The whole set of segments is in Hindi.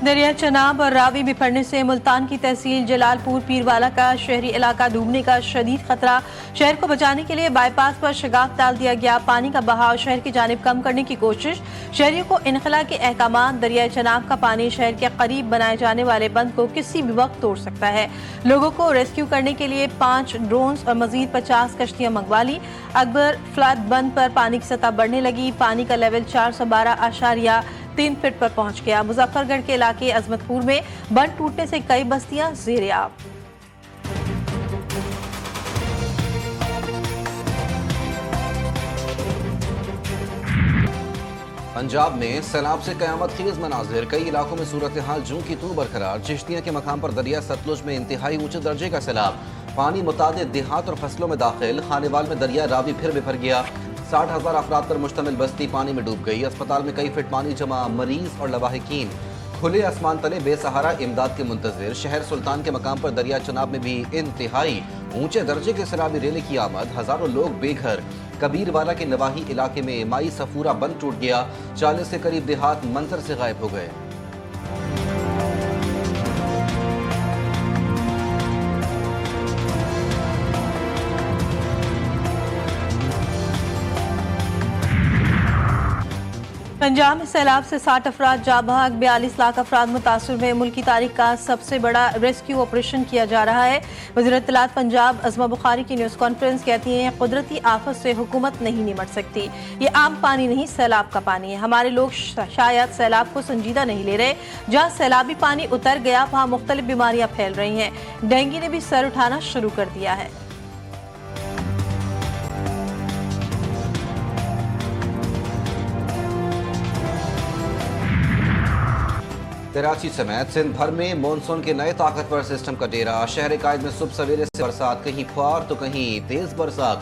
दरिया चनाब और रावी बिफरने से मुल्तान की तहसील जलालपुर पीरवाला का शहरी इलाका डूबने का शदीद खतरा। शहर को बचाने के लिए बाईपास पर शगाफ डाल दिया गया। पानी का बहाव शहर की जानिब कम करने की कोशिश। शहरियों को इनखला के अहकाम। दरिया चनाब का पानी शहर के करीब बनाए जाने वाले बंद को किसी भी वक्त तोड़ सकता है। लोगों को रेस्क्यू करने के लिए 5 ड्रोन्स और मजीद 50 कश्तियां मंगवा ली। अकबर फ्लड बंद पर पानी की सतह बढ़ने लगी। पानी का लेवल 412.3 फीट पर पहुंच गया। मुजफ्फरगढ़ के इलाके अजमतपुर में बंद टूटने से कई बस्तियां ज़ेर-ए-आब। पंजाब में सैलाब से कयामत खेज मनाजिर। कई इलाकों में सूरत हाल जूं की तू बरकरार। चिश्तियां के मकाम पर दरिया सतलुज में इंतहाई ऊंचे दर्जे का सैलाब। पानी मुतादिद देहात और फसलों में दाखिल। खानेवाल में दरिया रावी फिर बिफर गया। 60,000 अफराद पर मुश्तमिल बस्ती पानी में डूब गई। अस्पताल में कई फीट पानी जमा। मरीज और लवाहिकीन खुले आसमान तले बेसहारा इमदाद के मुंतजिर। शहर सुल्तान के मकाम पर दरिया चनाब में भी इंतहाई ऊंचे दर्जे के सैलाबी रेले की आमद। हजारों लोग बेघर। कबीरवाला के नवाही इलाके में माई सफूरा बंद टूट गया। 40 के करीब देहात मंजर से गायब हो गए। पंजाब में सैलाब से 60 अफराद जा बहक। 42 लाख अफराद मुतासर हुए। मुल्क की तारीख का सबसे बड़ा रेस्क्यू ऑपरेशन किया जा रहा है। वज़ीर इत्तलात पंजाब अज़मा बुखारी की न्यूज़ कॉन्फ्रेंस कहती हैं, कुदरती आफत से हुकूमत नहीं निमट सकती। ये आम पानी नहीं, सैलाब का पानी है। हमारे लोग शायद सैलाब को संजीदा नहीं ले रहे। जहाँ सैलाबी पानी उतर गया वहाँ मुख्तलिफ बीमारियाँ फैल रही हैं। डेंगू ने भी सर उठाना शुरू कर दिया है। कराची समेत सिंध भर में मानसून के नए ताकतवर सिस्टम का डेरा। शहर कायद में सुबह सवेरे से बरसात, कहीं फुहार तो कहीं तेज बरसात।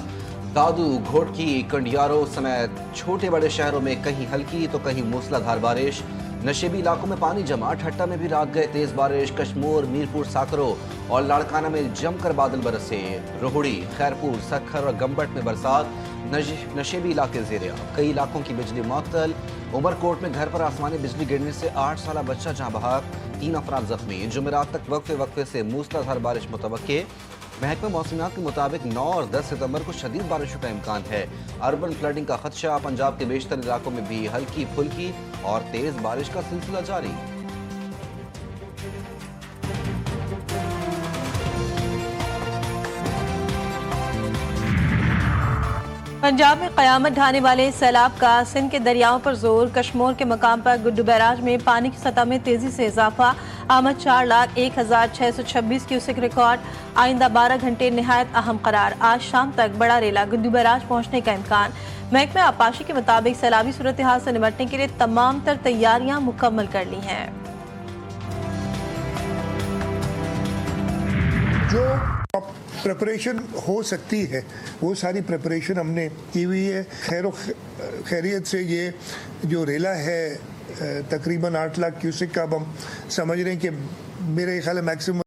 दादू, घोटकी, कंडियारो समेत छोटे बड़े शहरों में कहीं हल्की तो कहीं मूसलाधार बारिश। नशेबी इलाकों में पानी जमा। ठट्टा में भी रात गए तेज बारिश। कश्मोर, मीरपुर, साकरो और लाड़काना में जमकर बादल बरसे। रोहड़ी, खैरपुर, सखर और गंबट में बरसात। नशेबी इलाके ज़ेर-ए-आब। कई इलाकों की बिजली मुअत्तल। उमरकोट में घर पर आसमानी बिजली गिरने से 8 साला बच्चा जहां बहक। 3 अफराद जख्मी। जुमेरात तक वक्फे वक्फे से मूसलाधार बारिश मुतवक्के। महकमा मौसमियात के मुताबिक 9 और 10 सितंबर को शदीद बारिशों का इम्कान है। अर्बन फ्लडिंग का खदशा। पंजाब के बेशतर इलाकों में भी हल्की फुल्की और तेज बारिश का सिलसिला जारी। पंजाब में कयामत ढाने वाले सैलाब का सिंध के दरियाओं पर जोर। कश्मोर के मकाम पर गुड्डू बैराज में पानी की सतह में तेजी से इजाफा। आमद 4,01,626 क्यूसेक रिकॉर्ड। आइंदा 12 घंटे निहायत अहम करार। आज शाम तक बड़ा रेला गुड्डू बैराज पहुंचने का इम्कान। महकमा आपाशी के मुताबिक सैलाबी सूरत हाल से निपटने के लिए तमाम तर तैयारियां मुकम्मल कर ली हैं। जो प्रिपरेशन हो सकती है वो सारी प्रिपरेशन हमने की हुई है। खैरियत से ये जो रेला है तकरीबन 8 लाख क्यूसेक का, अब हम समझ रहे हैं कि मेरे ख्याल में मैक्सिमम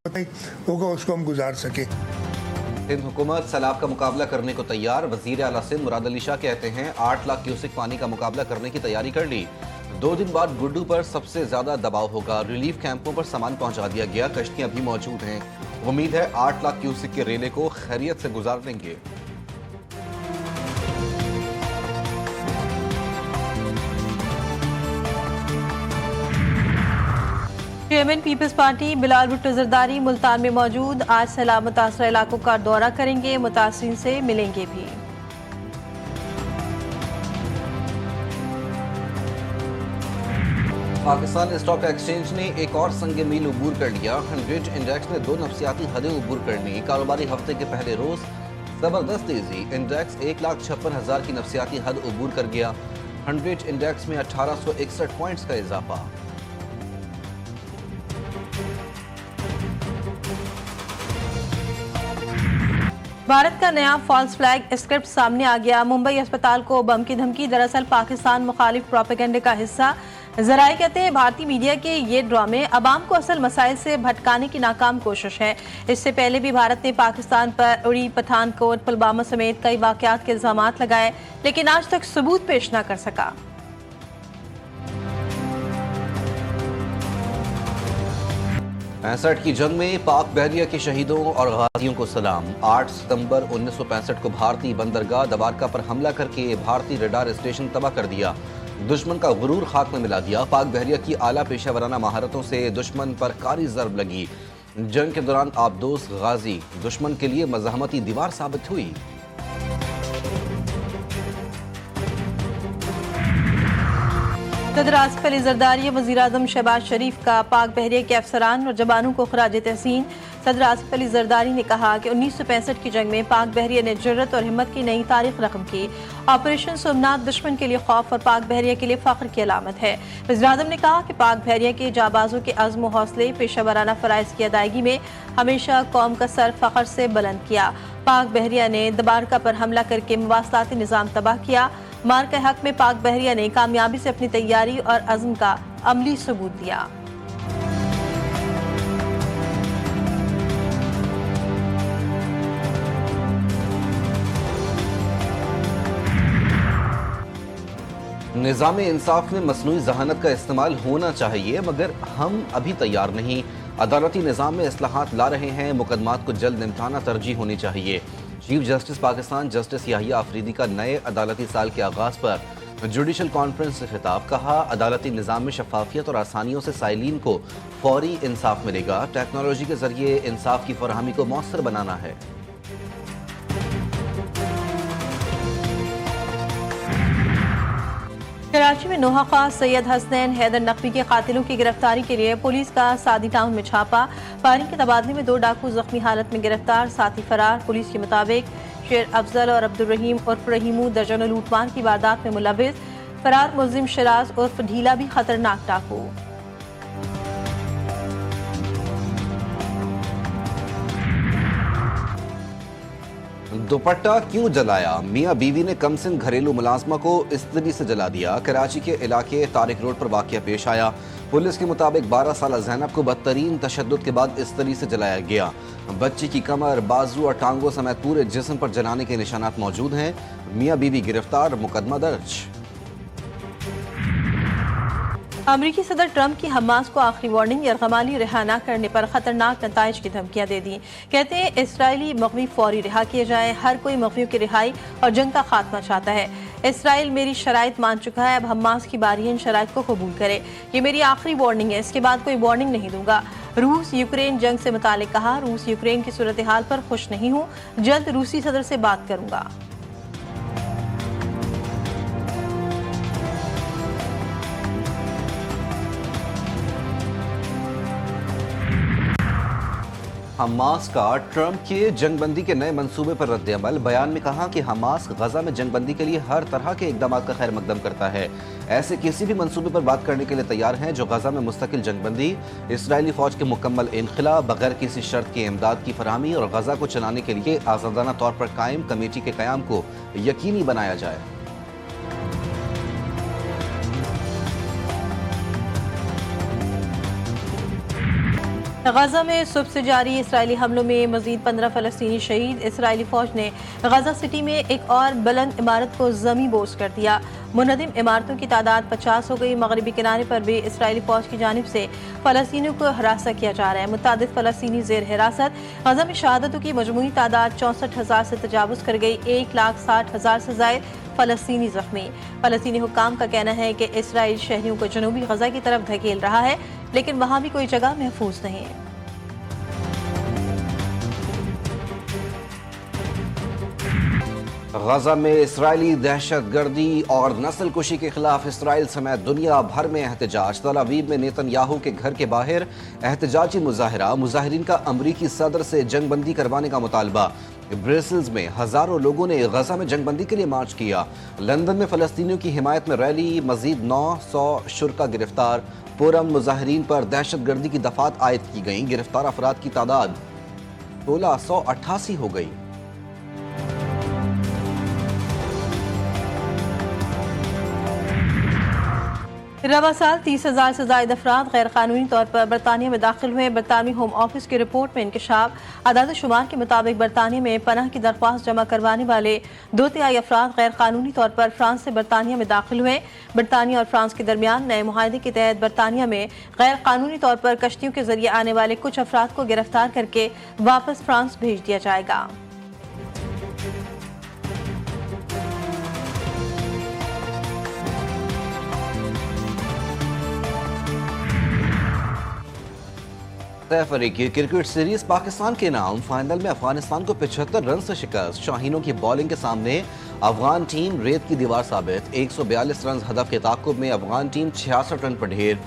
होगा उसको हम गुजार सके। सिंध हुकूमत सैलाब का मुकाबला करने को तैयार। वजीर आला सिंध मुराद अली शाह कहते हैं 8 लाख क्यूसेक पानी का मुकाबला करने की तैयारी कर ली। 2 दिन बाद गुड्डू पर सबसे ज्यादा दबाव होगा। रिलीफ कैंपों पर सामान पहुंचा दिया गया। कश्तियां भी मौजूद हैं। उम्मीद है 8 लाख क्यूसेक के रेले को खैरियत से गुजार देंगे। चेयरमैन पीपल्स पार्टी बिलाल भुट्टो जरदारी मुल्तान में मौजूद। आज सैलाब मुतासरा इलाकों का दौरा करेंगे। मुतासरीन से मिलेंगे भी। पाकिस्तान स्टॉक एक्सचेंज ने एक और संग मील उबूर कर लिया। 100 इंडेक्स ने 2 नफसियाती हदें उबूर कर ली। कारोबारी हफ्ते के पहले रोज जबरदस्त तेजी। इंडेक्स 1,56,000 की नफसियाती हद उबूर कर गया। 100 इंडेक्स में 1861 पॉइंट्स का इजाफा। भारत का नया फॉल्स फ्लैग स्क्रिप्ट सामने आ गया। मुंबई अस्पताल को बम की धमकी दरअसल पाकिस्तान मुखालिफ प्रोपेगेंडे का हिस्सा। जराए कहते हैं भारतीय मीडिया के ये ड्रामे अवाम को असल मसाइल से भटकाने की नाकाम कोशिश है। इससे पहले भी भारत ने पाकिस्तान पर उड़ी, पठानकोट, पुलवामा समेत कई वाकयात के इल्जामात लगाए, लेकिन आज तक सबूत पेश न कर सका। 65 की जंग में पाक बहरिया के शहीदों और गाजियों को सलाम। 8 सितंबर 1965 को भारतीय बंदरगाह दबारका पर हमला करके भारतीय रडार स्टेशन तबाह कर दिया। दुश्मन का गुरूर खाक में मिला दिया। पाक बहरिया की आला पेशा महारतों से दुश्मन पर कारी जर्ब लगी। जंग के दौरान आबदोस गाजी दुश्मन के लिए मज़ाहमती दीवार साबित हुई। सदर आसिफ अली जरदारी वज़ीर आज़म शहबाज शरीफ का पाक बहरिया के अफसरान और जवानों को खराज तहसीन। सदर आसिफ अली जरदारी ने कहा कि 1965 की जंग में पाक बहरिया ने जुर्रत और हिम्मत की नई तारीख रकम की। ऑपरेशन सोमनाथ दुश्मन के लिए खौफ और पाक बहरिया के लिए फख्र की अलामत है। वज़ीर आज़म ने कहा कि पाक बहरिया के जाबाजों के अज़्म व हौसले पेशा वराना फ़राइज़ की अदायगी में हमेशा कौम का सर फ़ख्र से बुलंद किया। पाक बहरिया ने दबारका पर हमला करके मवासलाती निज़ाम तबाह किया। मार के हक में पाक बहरिया ने कामयाबी से अपनी तैयारी और अज़्म का अमली सबूत दिया। निज़ाम इंसाफ में मसनूई जहानत का इस्तेमाल होना चाहिए, मगर हम अभी तैयार नहीं। अदालती निज़ाम में इस्लाहात ला रहे हैं, मुकदमात को जल्द निपटाना तरजीह होनी चाहिए। Chief justice Pakistan justice Yahya Afridi का नए अदालती साल के आगाज़ पर जुडिशल कॉन्फ्रेंस से खिताब। कहा, अदालती निज़ाम में शफाफियत और आसानियों से साइलिन को फौरी इंसाफ मिलेगा। टेक्नोलॉजी के जरिए इंसाफ की फरहमी को मौसर बनाना है। कराची में नोहा खास सैयद हसनैन हैदर नकवी के कातिलों की गिरफ्तारी के लिए पुलिस का सादी टाउन में छापा। फायरिंग के तबादले में 2 डाकू जख्मी हालत में गिरफ्तार, साथी फरार। पुलिस के मुताबिक शेर अफजल और अब्दुल रहीम उर्फ रहीमू दर्जनों लूटमार की वारदात में मुलविस। फरार मुलजिम शराज उर्फ ढीला भी खतरनाक डाकू। दुपट्टा क्यों जलाया? मियां बीवी ने कमसिन घरेलू मुलाजमा को इस्त्री से जला दिया। कराची के इलाके तारिक रोड पर वाकया पेश आया। पुलिस के मुताबिक 12 साल ज़ैनब को बदतरीन तशद्दुद के बाद इस्त्री से जलाया गया। बच्ची की कमर, बाजू और टांगों समेत पूरे जिस्म पर जलाने के निशानात मौजूद हैं। मियां बीवी गिरफ्तार, मुकदमा दर्ज। अमरीकी सदर ट्रंप की हमास को आखिरी वार्निंग, यरगमाली रिहा न करने पर खतरनाक नताइज की धमकियां दे दी। कहते हैं इसराइली मग़वी फौरी रिहा किए जाएं। हर कोई मग़वियों की रिहाई और जंग का खात्मा चाहता है। इसराइल मेरी शराइत मान चुका है, अब हमास की बारी है इन शराइत को कबूल करे। ये मेरी आखिरी वार्निंग है, इसके बाद कोई वार्निंग नहीं दूंगा। रूस यूक्रेन जंग से मुतालिक कहा, रूस यूक्रेन की सूरत हाल पर खुश नहीं हूँ, जल्द रूसी सदर से बात करूंगा। हमास का ट्रंप के जंगबंदी के नए मंसूबे पर रद्द-ए-अमल। बयान में कहा कि हमास गजा में जंगबंदी के लिए हर तरह के इकदाम का खैर मकदम करता है। ऐसे किसी भी मंसूबे पर बात करने के लिए तैयार हैं जो गजा में मुस्तकिल जंगबंदी, इसराइली फौज के मुकम्मल इनखला, बगैर किसी शर्त के इमदाद की फरहमी और गजा को चलाने के लिए आज़ादाना तौर पर कायम कमेटी के क़याम को यकीनी बनाया जाए। गजा में सुबह से जारी इसराइली हमलों में मजीद 15 फ़लस्तीनी शहीद। इसराइली फौज ने गजा सिटी में एक और बुलंद इमारत को जमी बोझ कर दिया। मुनहदिम इमारतों की तादाद 50 हो गई। मगरबी किनारे पर भी इसराइली फौज की जानिब से फ़लस्तीनियों को हरासा किया जा रहा है। मुतादिद फ़लस्तीनी ज़ेर हिरासत। गजा में शहादतों की मजमूई तादाद 64,000 से तजावुज़ कर गई। 1,60,000 से ज़ायद फ़लस्तीनी ज़ख्मी। फ़लस्तीनी हुक्काम का कहना है कि इसराइल शहरियों को जनूबी गजा की तरफ धकेल रहा है, लेकिन वहाँ भी कोई जगह महफूज नहीं है। गजा में इसराइली दहशतगर्दी और नस्ल कुशी के खिलाफ इसराइल समेत दुनिया भर में एहतजाज। तल अवीव में नेतन्याहू के घर के बाहर एहतजाजी मुजाहरा। मुजाहिरीन का अमरीकी सदर से जंगबंदी करवाने का मुतालबा। ब्रसेल्स में हजारों लोगों ने गजा में जंगबंदी के लिए मार्च किया। लंदन में फ़लस्तीनियों की हिमायत में रैली। मजीद 900 शुरका गिरफ्तार। पुरअमन मुजाहिरीन पर दहशतगर्दी की दफात आयद की गई। गिरफ्तार अफराद की तादाद 1688 हो गई। रवा साल 30,000 से ज्यादा अफराद गैर कानूनी तौर पर बरतानिया में दाखिल हुए। बरतानवी होम ऑफिस की रिपोर्ट में इंकशाफ, आदाद शुमार के मुताबिक बरतानिया में पनाह की दरख्वास्त जमा करवाने वाले 2/3 अफराद गैर कानूनी तौर पर फ्रांस से बरतानिया में दाखिल हुए। बरतानिया और फ्रांस के दरमियान नए मुआहदे के तहत बरतानिया में गैर कानूनी तौर पर कश्तियों के जरिए आने वाले कुछ अफराद को गिरफ्तार करके वापस फ्रांस भेज दिया जाएगा। अफ्रीकी क्रिकेट सीरीज पाकिस्तान के नाम, फाइनल में अफगानिस्तान को 75 रन से शिकस्त। शाहीनों की बॉलिंग के सामने अफगान टीम रेत की दीवार साबित। 142 रन हदफ के ताकुब में अफगान टीम 66 रन पर ढेर।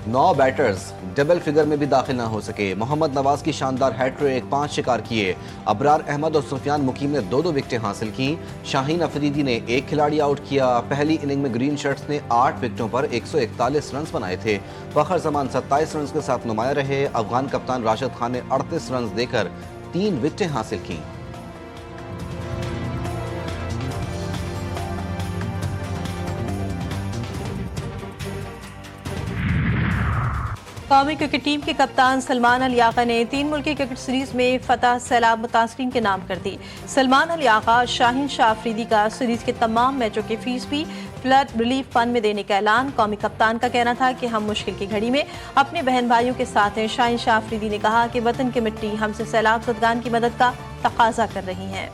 9 बैटर्स डबल फिगर में भी दाखिल न हो सके। मोहम्मद नवाज की शानदार हैट्रिक, 5 शिकार किए। अबरार अहमद और सुफियान मुकीम ने 2-2 विकेटें हासिल की। शाहीन अफरीदी ने 1 खिलाड़ी आउट किया। पहली इनिंग में ग्रीन शर्ट्स ने 8 विकेटों पर 141 रन बनाए थे। फखर जमान 27 रन के साथ नुमाया रहे। अफगान कप्तान राशिद खान ने 38 रन देकर 3 विकेटें हासिल की। कौमी क्रिकेट टीम के कप्तान सलमान अली आगा ने 3 मुल्की क्रिकेट सीरीज में फतह सैलाब मुतासरीन के नाम कर दी। सलमान अली आगा और शाहीन शाह अफरीदी का सीरीज के तमाम मैचों की फीस भी फ्लड रिलीफ फंड में देने का ऐलान। कौमी कप्तान का कहना था कि हम मुश्किल की घड़ी में अपने बहन भाइयों के साथ हैं। शाहीन शाह अफरीदी ने कहा कि वतन की मिट्टी हमसे सैलाब ज़दगान की मदद का तकाजा कर रही है।